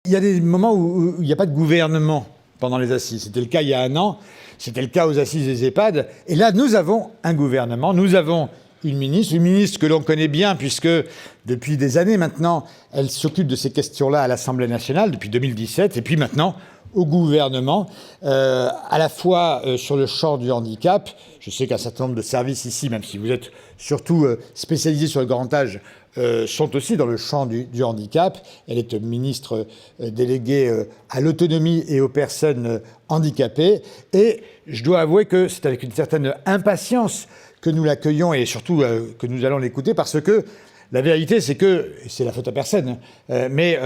Il y a des moments où il n'y a pas de gouvernement pendant les assises. C'était le cas il y a un an, c'était le cas aux assises des EHPAD. Et là, nous avons un gouvernement, nous avons une ministre que l'on connaît bien, puisque depuis des années maintenant, elle s'occupe de ces questions-là à l'Assemblée nationale, depuis 2017, et puis maintenant au gouvernement, à la fois sur le champ du handicap. Je sais qu'un certain nombre de services ici, même si vous êtes surtout spécialisés sur le grand âge, sont aussi dans le champ du handicap. Elle est ministre déléguée à l'autonomie et aux personnes handicapées. Et je dois avouer que c'est avec une certaine impatience que nous l'accueillons et surtout que nous allons l'écouter, parce que la vérité, c'est que, et c'est la faute à personne, mais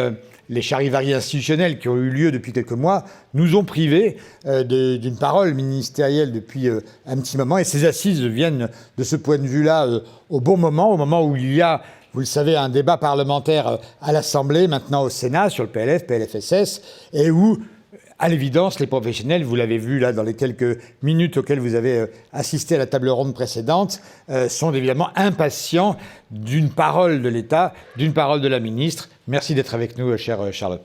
les charivaris institutionnels qui ont eu lieu depuis quelques mois nous ont privés d'une parole ministérielle depuis un petit moment. Et ces assises viennent de ce point de vue-là au bon moment, au moment où il y a, vous le savez, un débat parlementaire à l'Assemblée, maintenant au Sénat, sur le PLF, PLFSS, et où, à l'évidence, les professionnels, vous l'avez vu là dans les quelques minutes auxquelles vous avez assisté à la table ronde précédente, sont évidemment impatients d'une parole de l'État, d'une parole de la ministre. Merci d'être avec nous, chère Charlotte.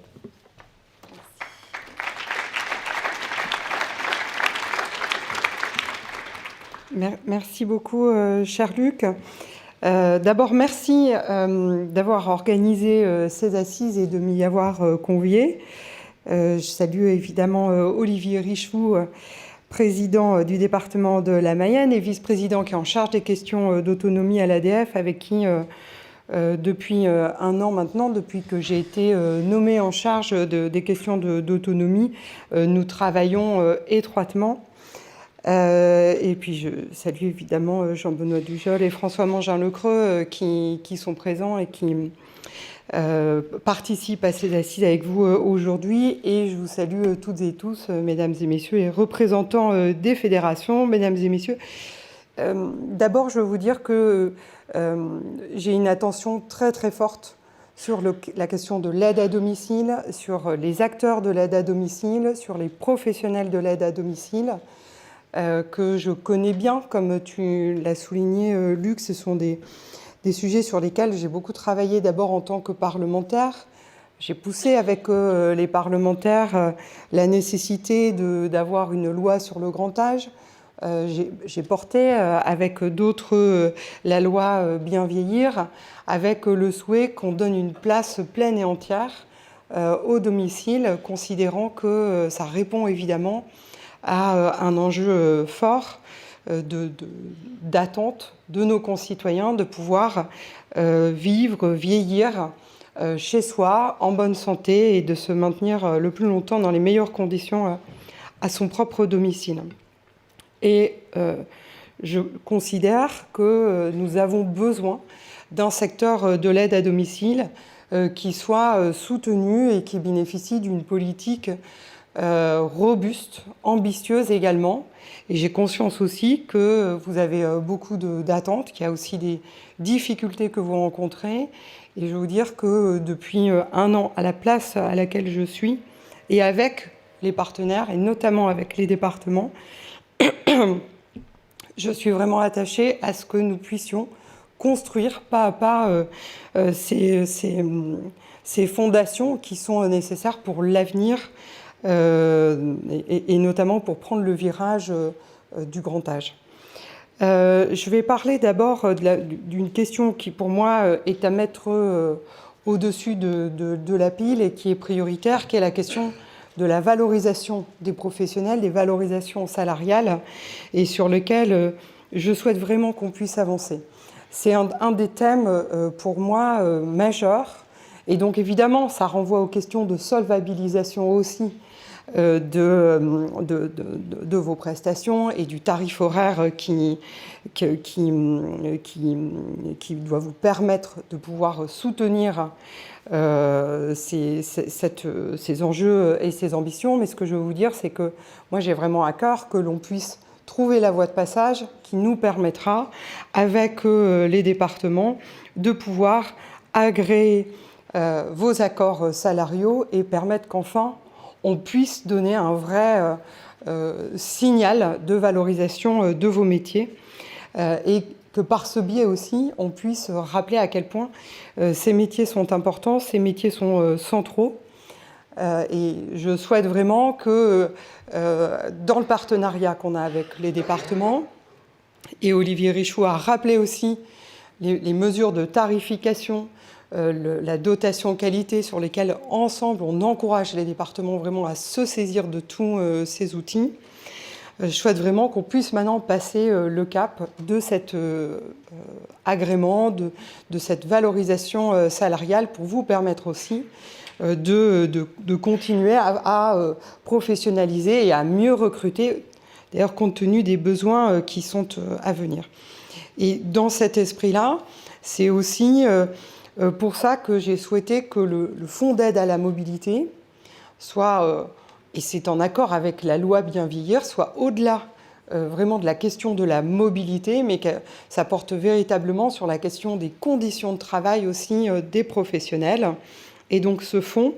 Merci beaucoup, cher Luc. D'abord, merci d'avoir organisé ces assises et de m'y avoir convié. Je salue évidemment Olivier Richefou, président du département de la Mayenne et vice-président qui est en charge des questions d'autonomie à l'ADF, avec qui, depuis un an maintenant, depuis que j'ai été nommée en charge des questions d'autonomie, nous travaillons étroitement. Et puis je salue évidemment Jean-Benoît Dujol et François Mangin-Lecreux qui sont présents et qui participent à ces assises avec vous aujourd'hui. Et je vous salue toutes et tous, mesdames et messieurs, les représentants des fédérations, mesdames et messieurs. D'abord, je veux vous dire que j'ai une attention très très forte sur la question de l'aide à domicile, sur les acteurs de l'aide à domicile, sur les professionnels de l'aide à domicile. Que je connais bien, comme tu l'as souligné, Luc. Ce sont des sujets sur lesquels j'ai beaucoup travaillé d'abord en tant que parlementaire. J'ai poussé avec les parlementaires la nécessité d'avoir une loi sur le grand âge. J'ai porté avec d'autres la loi Bien vieillir, avec le souhait qu'on donne une place pleine et entière au domicile, considérant que ça répond évidemment à un enjeu fort d'attente de nos concitoyens de pouvoir vivre, vieillir chez soi, en bonne santé, et de se maintenir le plus longtemps dans les meilleures conditions à son propre domicile. Et je considère que nous avons besoin d'un secteur de l'aide à domicile qui soit soutenu et qui bénéficie d'une politique robuste, ambitieuse également. Et j'ai conscience aussi que vous avez beaucoup d'attentes, qu'il y a aussi des difficultés que vous rencontrez. Et je vais vous dire que depuis un an, à la place à laquelle je suis, et avec les partenaires, et notamment avec les départements, je suis vraiment attachée à ce que nous puissions construire pas à pas ces fondations qui sont nécessaires pour l'avenir, et notamment pour prendre le virage du grand âge. Je vais parler d'abord d'une question qui, pour moi, est à mettre au-dessus de la pile et qui est prioritaire, qui est la question de la valorisation des professionnels, des valorisations salariales, et sur lequel je souhaite vraiment qu'on puisse avancer. C'est un des thèmes, pour moi, majeurs. Et donc, évidemment, ça renvoie aux questions de solvabilisation aussi de vos prestations et du tarif horaire qui doit vous permettre de pouvoir soutenir ces enjeux et ces ambitions. Mais ce que je veux vous dire, c'est que moi, j'ai vraiment à cœur que l'on puisse trouver la voie de passage qui nous permettra, avec les départements, de pouvoir agréer vos accords salariaux et permettre qu'enfin, on puisse donner un vrai signal de valorisation de vos métiers et que par ce biais aussi, on puisse rappeler à quel point ces métiers sont importants, ces métiers sont centraux. Et je souhaite vraiment que dans le partenariat qu'on a avec les départements, et Olivier Richoud a rappelé aussi les mesures de tarification, la dotation qualité sur lesquelles ensemble on encourage les départements vraiment à se saisir de tous ces outils. Je souhaite vraiment qu'on puisse maintenant passer le cap de cet agrément, de cette valorisation salariale pour vous permettre aussi de continuer à professionnaliser et à mieux recruter, d'ailleurs compte tenu des besoins qui sont à venir. Et dans cet esprit-là, c'est aussi pour ça que j'ai souhaité que le fonds d'aide à la mobilité soit, et c'est en accord avec la loi Bien Vieillir, soit au-delà vraiment de la question de la mobilité, mais que ça porte véritablement sur la question des conditions de travail aussi des professionnels. Et donc ce fonds,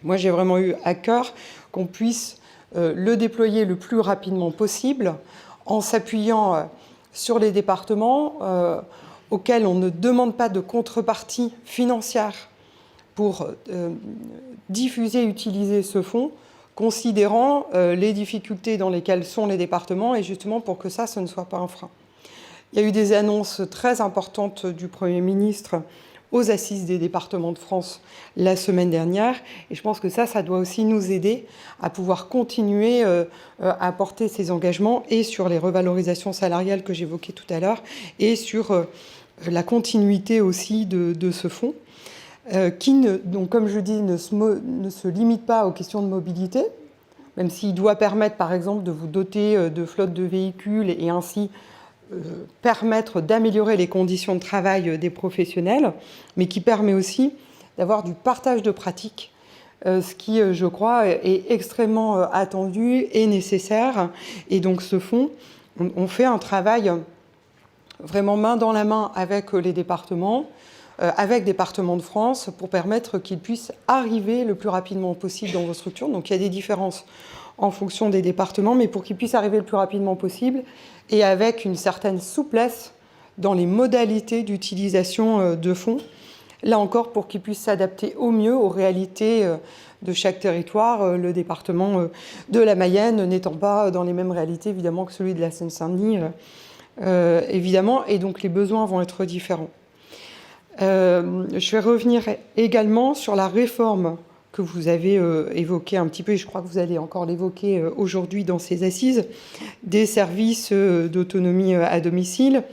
moi j'ai vraiment eu à cœur qu'on puisse le déployer le plus rapidement possible en s'appuyant sur les départements auxquels on ne demande pas de contrepartie financière pour diffuser et utiliser ce fonds, considérant les difficultés dans lesquelles sont les départements et justement pour que ça, ce ne soit pas un frein. Il y a eu des annonces très importantes du Premier ministre aux Assises des départements de France la semaine dernière. Et je pense que ça doit aussi nous aider à pouvoir continuer à porter ces engagements et sur les revalorisations salariales que j'évoquais tout à l'heure et sur la continuité aussi de ce fonds qui, donc, comme je dis, ne se limite pas aux questions de mobilité, même s'il doit permettre, par exemple, de vous doter de flottes de véhicules et ainsi permettre d'améliorer les conditions de travail des professionnels, mais qui permet aussi d'avoir du partage de pratiques, ce qui, je crois, est extrêmement attendu et nécessaire. Et donc ce fonds, on fait un travail vraiment main dans la main avec les départements, avec Départements de France, pour permettre qu'ils puissent arriver le plus rapidement possible dans vos structures. Donc il y a des différences en fonction des départements, mais pour qu'ils puissent arriver le plus rapidement possible et avec une certaine souplesse dans les modalités d'utilisation de fonds. Là encore, pour qu'ils puissent s'adapter au mieux aux réalités de chaque territoire, le département de la Mayenne n'étant pas dans les mêmes réalités, évidemment, que celui de la Seine-Saint-Denis, évidemment, et donc les besoins vont être différents. Je vais revenir également sur la réforme que vous avez évoquée un petit peu, et je crois que vous allez encore l'évoquer aujourd'hui dans ces assises, des services d'autonomie à domicile,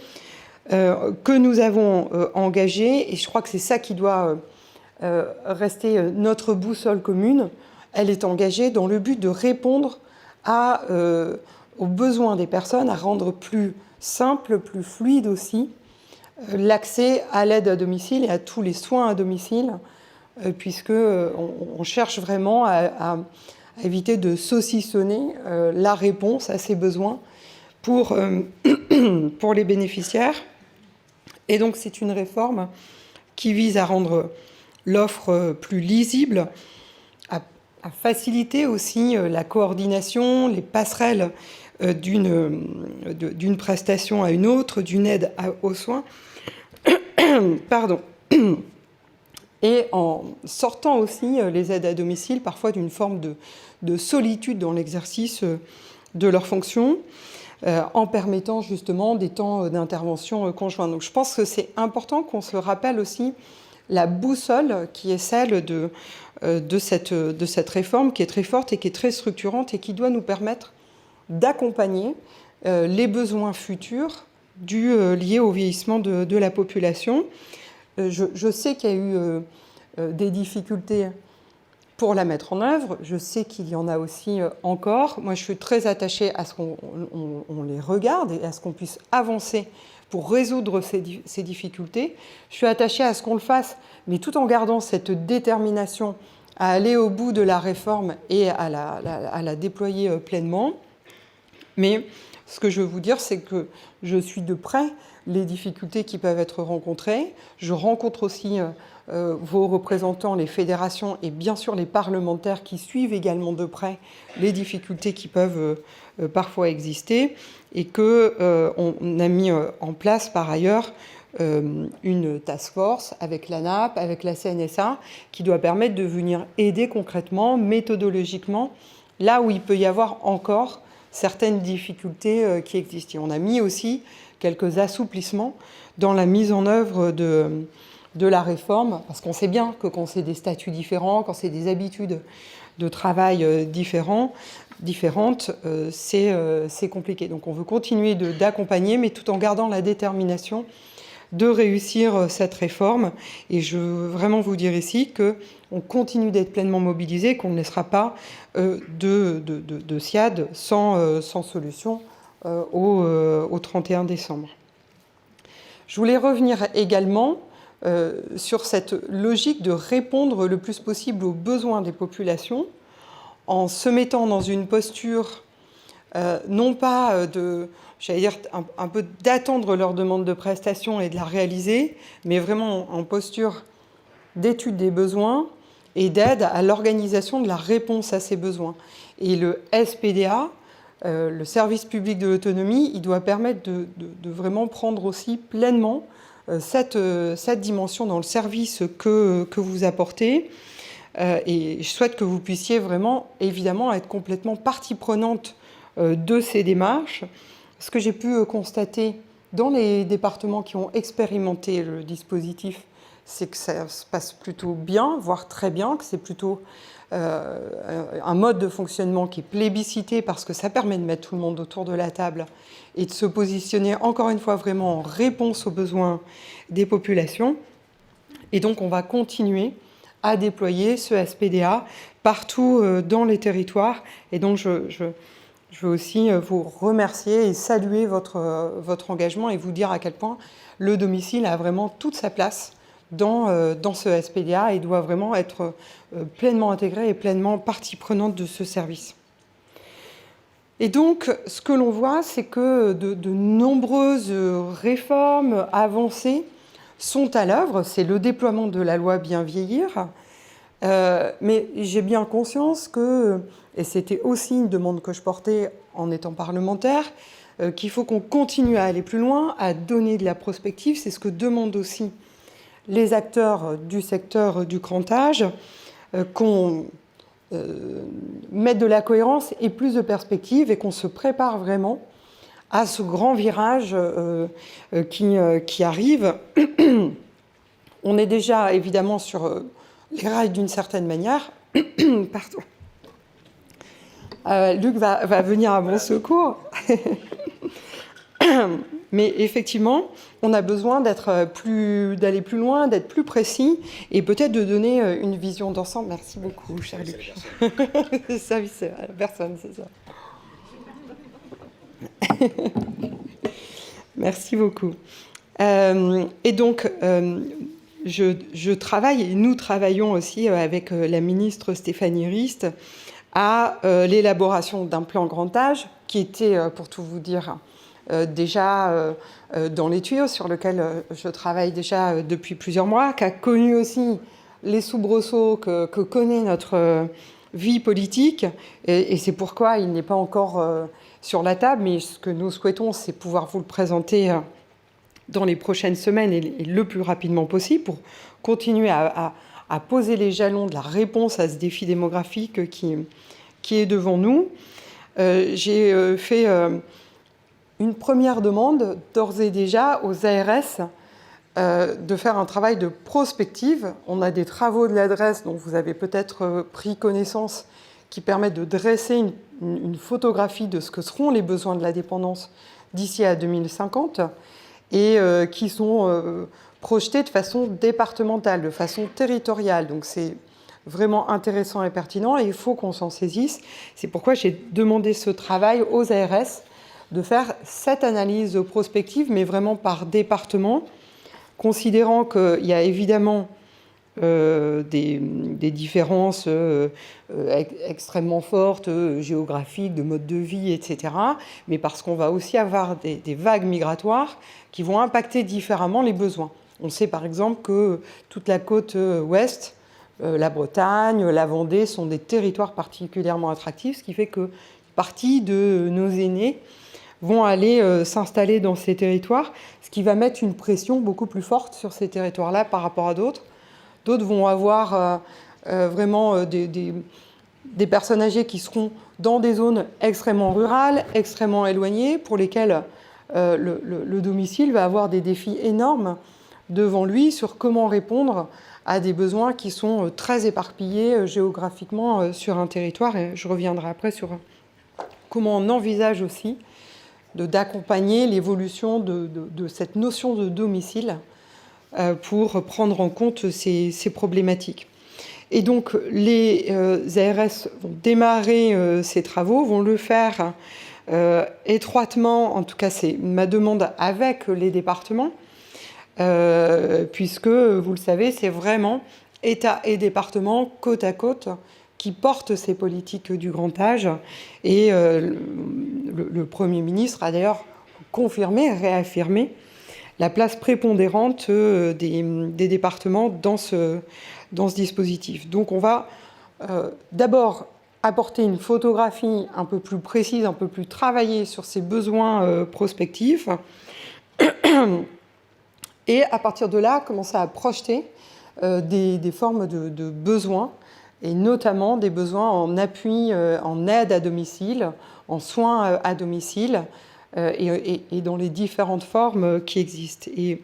que nous avons engagés, et je crois que c'est ça qui doit rester notre boussole commune. Elle est engagée dans le but de répondre aux besoins des personnes, à rendre plus simple, plus fluide aussi, l'accès à l'aide à domicile et à tous les soins à domicile, puisqu'on cherche vraiment à éviter de saucissonner la réponse à ces besoins pour les bénéficiaires. Et donc c'est une réforme qui vise à rendre l'offre plus lisible, à faciliter aussi la coordination, les passerelles d'une prestation à une autre, d'une aide aux soins. Pardon. Et en sortant aussi les aides à domicile, parfois d'une forme de solitude dans l'exercice de leurs fonctions, en permettant justement des temps d'intervention conjoints. Donc je pense que c'est important qu'on se rappelle aussi la boussole qui est celle de cette réforme, qui est très forte et qui est très structurante et qui doit nous permettre d'accompagner les besoins futurs liés au vieillissement de la population. Je sais qu'il y a eu des difficultés pour la mettre en œuvre. Je sais qu'il y en a aussi encore. Moi, je suis très attachée à ce qu'on les regarde et à ce qu'on puisse avancer pour résoudre ces difficultés. Je suis attachée à ce qu'on le fasse, mais tout en gardant cette détermination à aller au bout de la réforme et à la déployer pleinement. Mais ce que je veux vous dire, c'est que je suis de près les difficultés qui peuvent être rencontrées. Je rencontre aussi vos représentants, les fédérations et bien sûr les parlementaires qui suivent également de près les difficultés qui peuvent parfois exister et qu'on a mis en place par ailleurs une task force avec l'ANAP, avec la CNSA, qui doit permettre de venir aider concrètement, méthodologiquement, là où il peut y avoir encore certaines difficultés qui existent. Et on a mis aussi quelques assouplissements dans la mise en œuvre de la réforme, parce qu'on sait bien que quand c'est des statuts différents, quand c'est des habitudes de travail différentes, c'est compliqué. Donc on veut continuer d'accompagner, mais tout en gardant la détermination de réussir cette réforme. Et je veux vraiment vous dire ici qu'on continue d'être pleinement mobilisé, qu'on ne laissera pas de SIAD sans solution au 31 décembre. Je voulais revenir également sur cette logique de répondre le plus possible aux besoins des populations en se mettant dans une posture non pas j'allais dire un peu d'attendre leur demande de prestation et de la réaliser, mais vraiment en posture d'étude des besoins et d'aide à l'organisation de la réponse à ces besoins. Et le SPDA, le service public de l'autonomie, il doit permettre de vraiment prendre aussi pleinement cette dimension dans le service que vous apportez. Et je souhaite que vous puissiez vraiment, évidemment, être complètement partie prenante de ces démarches. Ce que j'ai pu constater dans les départements qui ont expérimenté le dispositif, c'est que ça se passe plutôt bien, voire très bien, que c'est plutôt un mode de fonctionnement qui est plébiscité parce que ça permet de mettre tout le monde autour de la table et de se positionner, encore une fois, vraiment en réponse aux besoins des populations. Et donc, on va continuer à déployer ce SPDA partout dans les territoires. Et donc, je veux aussi vous remercier et saluer votre engagement et vous dire à quel point le domicile a vraiment toute sa place dans ce SPDA et doit vraiment être pleinement intégré et pleinement partie prenante de ce service. Et donc, ce que l'on voit, c'est que de nombreuses réformes avancées sont à l'œuvre. C'est le déploiement de la loi Bien vieillir. Mais j'ai bien conscience que, et c'était aussi une demande que je portais en étant parlementaire, qu'il faut qu'on continue à aller plus loin, à donner de la prospective. C'est ce que demandent aussi les acteurs du secteur du grand âge, qu'on mette de la cohérence et plus de perspective et qu'on se prépare vraiment à ce grand virage qui arrive. On est déjà évidemment sur les rails d'une certaine manière. Pardon. Luc va venir à mon secours. Mais effectivement, on a besoin d'aller plus loin, d'être plus précis et peut-être de donner une vision d'ensemble. Merci beaucoup, cher Luc. Service à la personne, c'est ça. Merci beaucoup. Et donc, je travaille, et nous travaillons aussi avec la ministre Stéphanie Rist à l'élaboration d'un plan grand âge qui était, pour tout vous dire, déjà dans les tuyaux, sur lequel je travaille déjà depuis plusieurs mois, qui a connu aussi les soubresauts que connaît notre vie politique. Et c'est pourquoi il n'est pas encore sur la table, mais ce que nous souhaitons, c'est pouvoir vous le présenter dans les prochaines semaines et le plus rapidement possible pour continuer à poser les jalons de la réponse à ce défi démographique qui est devant nous. J'ai fait une première demande d'ores et déjà aux ARS de faire un travail de prospective. On a des travaux de l'adresse dont vous avez peut-être pris connaissance qui permettent de dresser une photographie de ce que seront les besoins de la dépendance d'ici à 2050 et qui sont projetés de façon départementale, de façon territoriale. Donc c'est vraiment intéressant et pertinent et il faut qu'on s'en saisisse. C'est pourquoi j'ai demandé ce travail aux ARS de faire cette analyse prospective, mais vraiment par département, considérant qu'il y a évidemment des différences extrêmement fortes, géographiques, de mode de vie, etc. Mais parce qu'on va aussi avoir des vagues migratoires qui vont impacter différemment les besoins. On sait par exemple que toute la côte ouest, la Bretagne, la Vendée sont des territoires particulièrement attractifs, ce qui fait que partie de nos aînés vont aller s'installer dans ces territoires, ce qui va mettre une pression beaucoup plus forte sur ces territoires-là par rapport à d'autres. D'autres vont avoir vraiment des personnes âgées qui seront dans des zones extrêmement rurales, extrêmement éloignées, pour lesquelles le domicile va avoir des défis énormes devant lui sur comment répondre à des besoins qui sont très éparpillés géographiquement sur un territoire. Et je reviendrai après sur comment on envisage aussi d'accompagner l'évolution de cette notion de domicile pour prendre en compte ces problématiques. Et donc, les ARS vont démarrer ces travaux, vont le faire étroitement, en tout cas c'est ma demande avec les départements, puisque, vous le savez, c'est vraiment État et département côte à côte qui portent ces politiques du grand âge. Et le Premier ministre a d'ailleurs confirmé, réaffirmé la place prépondérante des départements dans ce dispositif. Donc on va d'abord apporter une photographie un peu plus précise, un peu plus travaillée sur ces besoins prospectifs, et à partir de là, commencer à projeter des formes de besoins, et notamment des besoins en appui, en aide à domicile, en soins à domicile, et dans les différentes formes qui existent. Et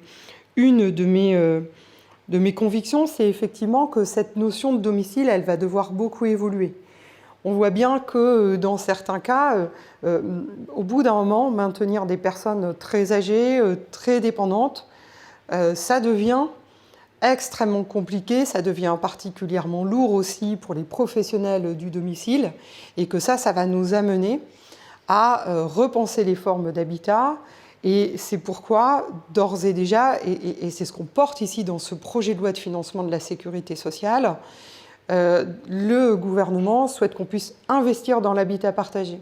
une de mes convictions, c'est effectivement que cette notion de domicile, elle va devoir beaucoup évoluer. On voit bien que dans certains cas, au bout d'un moment, maintenir des personnes très âgées, très dépendantes, ça devient extrêmement compliqué, ça devient particulièrement lourd aussi pour les professionnels du domicile, et que ça va nous amener à repenser les formes d'habitat. Et c'est pourquoi, d'ores et déjà, et c'est ce qu'on porte ici dans ce projet de loi de financement de la sécurité sociale, le gouvernement souhaite qu'on puisse investir dans l'habitat partagé,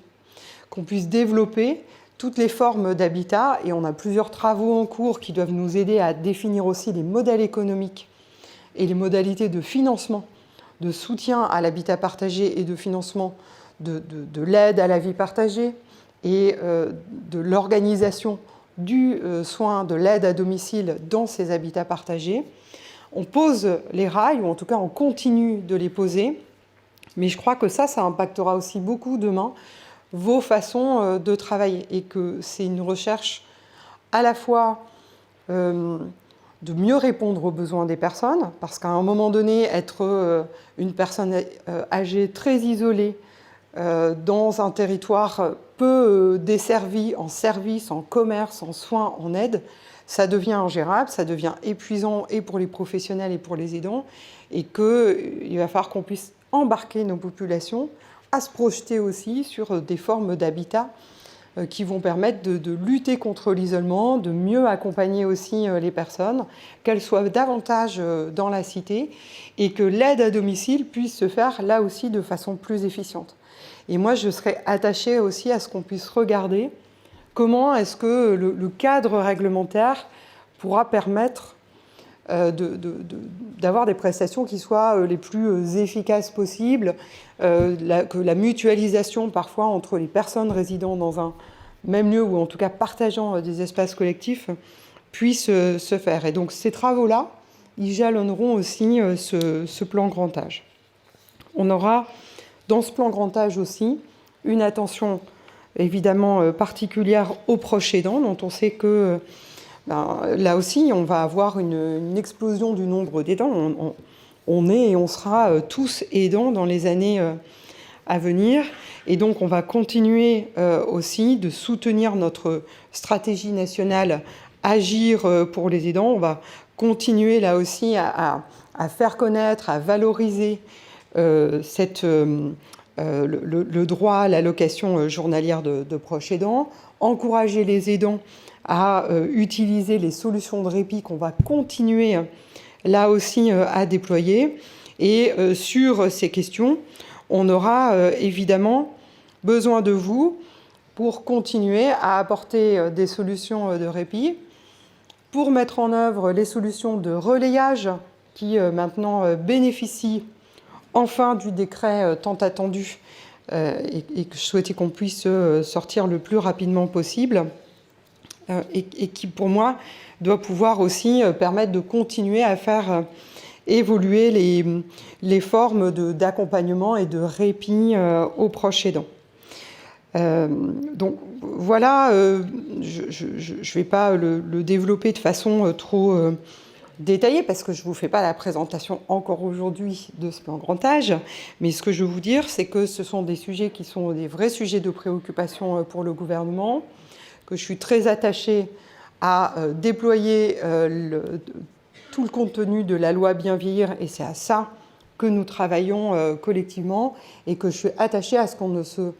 qu'on puisse développer toutes les formes d'habitat, et on a plusieurs travaux en cours qui doivent nous aider à définir aussi les modèles économiques et les modalités de financement, de soutien à l'habitat partagé et de financement de l'aide à la vie partagée et de l'organisation du soin, de l'aide à domicile dans ces habitats partagés. On pose les rails, ou en tout cas on continue de les poser, mais je crois que ça impactera aussi beaucoup demain vos façons de travailler, et que c'est une recherche à la fois de mieux répondre aux besoins des personnes, parce qu'à un moment donné, être une personne âgée très isolée dans un territoire peu desservi en services, en commerce, en soins, en aide, ça devient ingérable, ça devient épuisant et pour les professionnels et pour les aidants, et qu'il va falloir qu'on puisse embarquer nos populations à se projeter aussi sur des formes d'habitat qui vont permettre de lutter contre l'isolement, de mieux accompagner aussi les personnes, qu'elles soient davantage dans la cité, et que l'aide à domicile puisse se faire là aussi de façon plus efficiente. Et moi, je serais attachée aussi à ce qu'on puisse regarder comment est-ce que le cadre réglementaire pourra permettre d'avoir des prestations qui soient les plus efficaces possibles, que la mutualisation parfois entre les personnes résidant dans un même lieu, ou en tout cas partageant des espaces collectifs, puisse se faire. Et donc ces travaux-là, ils jalonneront aussi ce plan grand âge. On aura dans ce plan grand âge aussi une attention évidemment particulière aux proches aidants, dont on sait que là aussi on va avoir une explosion du nombre d'aidants. On est et on sera tous aidants dans les années à venir, et donc on va continuer aussi de soutenir notre stratégie nationale Agir pour les aidants. On va continuer là aussi à faire connaître, à valoriser le droit à l'allocation journalière de proches aidants, encourager les aidants à utiliser les solutions de répit qu'on va continuer là aussi à déployer. Et sur ces questions, on aura évidemment besoin de vous pour continuer à apporter des solutions de répit, pour mettre en œuvre les solutions de relayage qui maintenant bénéficient enfin du décret tant attendu et que je souhaitais qu'on puisse sortir le plus rapidement possible, et qui, pour moi, doit pouvoir aussi permettre de continuer à faire évoluer les formes d'accompagnement et de répit aux proches aidants. Donc voilà, je ne vais pas le développer de façon trop détaillée parce que je ne vous fais pas la présentation encore aujourd'hui de ce plan grand âge, mais ce que je veux vous dire, c'est que ce sont des sujets qui sont des vrais sujets de préoccupation pour le gouvernement, que je suis très attachée à déployer tout le contenu de la loi Bien vieillir, et c'est à ça que nous travaillons collectivement, et que je suis attachée à ce qu'on ne se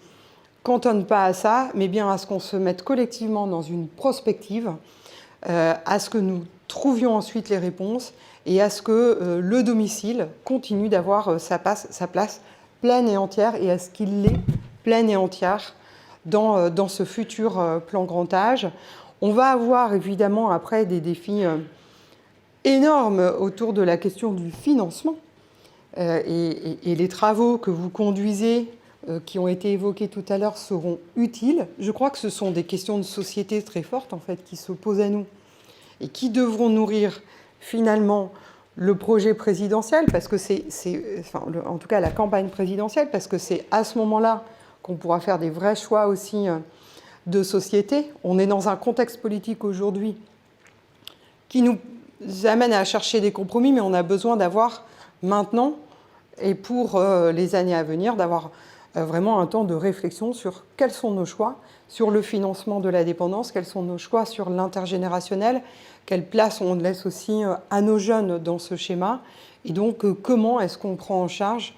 cantonne pas à ça, mais bien à ce qu'on se mette collectivement dans une prospective, à ce que nous trouvions ensuite les réponses, et à ce que le domicile continue d'avoir sa place pleine et entière, et à ce qu'il l'ait pleine et entière dans ce futur plan grand âge. On va avoir évidemment après des défis énormes autour de la question du financement, et les travaux que vous conduisez, qui ont été évoqués tout à l'heure, seront utiles. Je crois que ce sont des questions de société très fortes en fait, qui se posent à nous et qui devront nourrir finalement le projet présidentiel, parce que en tout cas la campagne présidentielle, parce que c'est à ce moment-là qu'on pourra faire des vrais choix aussi de société. On est dans un contexte politique aujourd'hui qui nous amène à chercher des compromis, mais on a besoin d'avoir maintenant, et pour les années à venir, d'avoir vraiment un temps de réflexion sur quels sont nos choix sur le financement de la dépendance, quels sont nos choix sur l'intergénérationnel, quelle place on laisse aussi à nos jeunes dans ce schéma, et donc comment est-ce qu'on prend en charge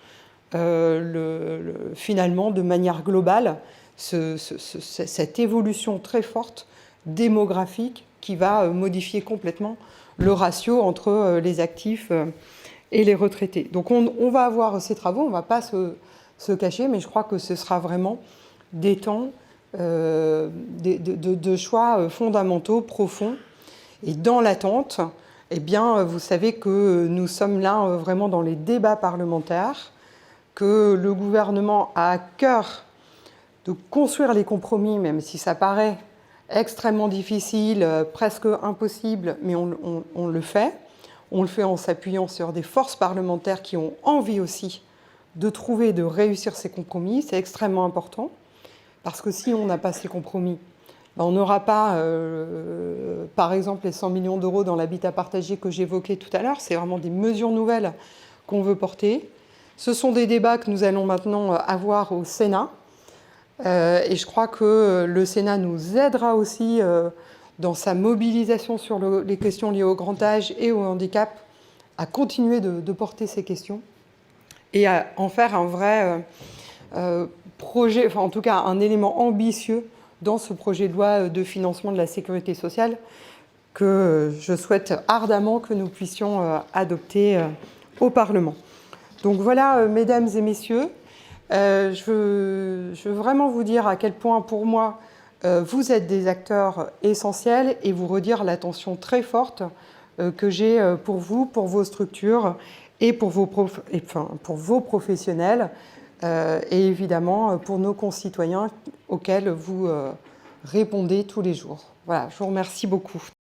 finalement de manière globale cette évolution très forte démographique qui va modifier complètement le ratio entre les actifs et les retraités. Donc on va avoir ces travaux, on ne va pas se cacher, mais je crois que ce sera vraiment des temps de choix fondamentaux, profonds. Et dans l'attente, eh bien, vous savez que nous sommes là vraiment dans les débats parlementaires, que le gouvernement a à cœur de construire les compromis, même si ça paraît extrêmement difficile, presque impossible, mais on le fait. On le fait en s'appuyant sur des forces parlementaires qui ont envie aussi de trouver, de réussir ces compromis. C'est extrêmement important, parce que si on n'a pas ces compromis, on n'aura pas, par exemple, les 100 millions d'euros dans l'habitat partagé que j'évoquais tout à l'heure. C'est vraiment des mesures nouvelles qu'on veut porter. Ce sont des débats que nous allons maintenant avoir au Sénat. Et je crois que le Sénat nous aidera aussi dans sa mobilisation sur les questions liées au grand âge et au handicap, à continuer de porter ces questions et à en faire un vrai projet, enfin en tout cas un élément ambitieux dans ce projet de loi de financement de la sécurité sociale que je souhaite ardemment que nous puissions adopter au Parlement. Donc voilà, mesdames et messieurs, je veux vraiment vous dire à quel point, pour moi, vous êtes des acteurs essentiels et vous redire l'attention très forte que j'ai pour vous, pour vos structures et pour vos professionnels et évidemment pour nos concitoyens auxquels vous répondez tous les jours. Voilà, je vous remercie beaucoup.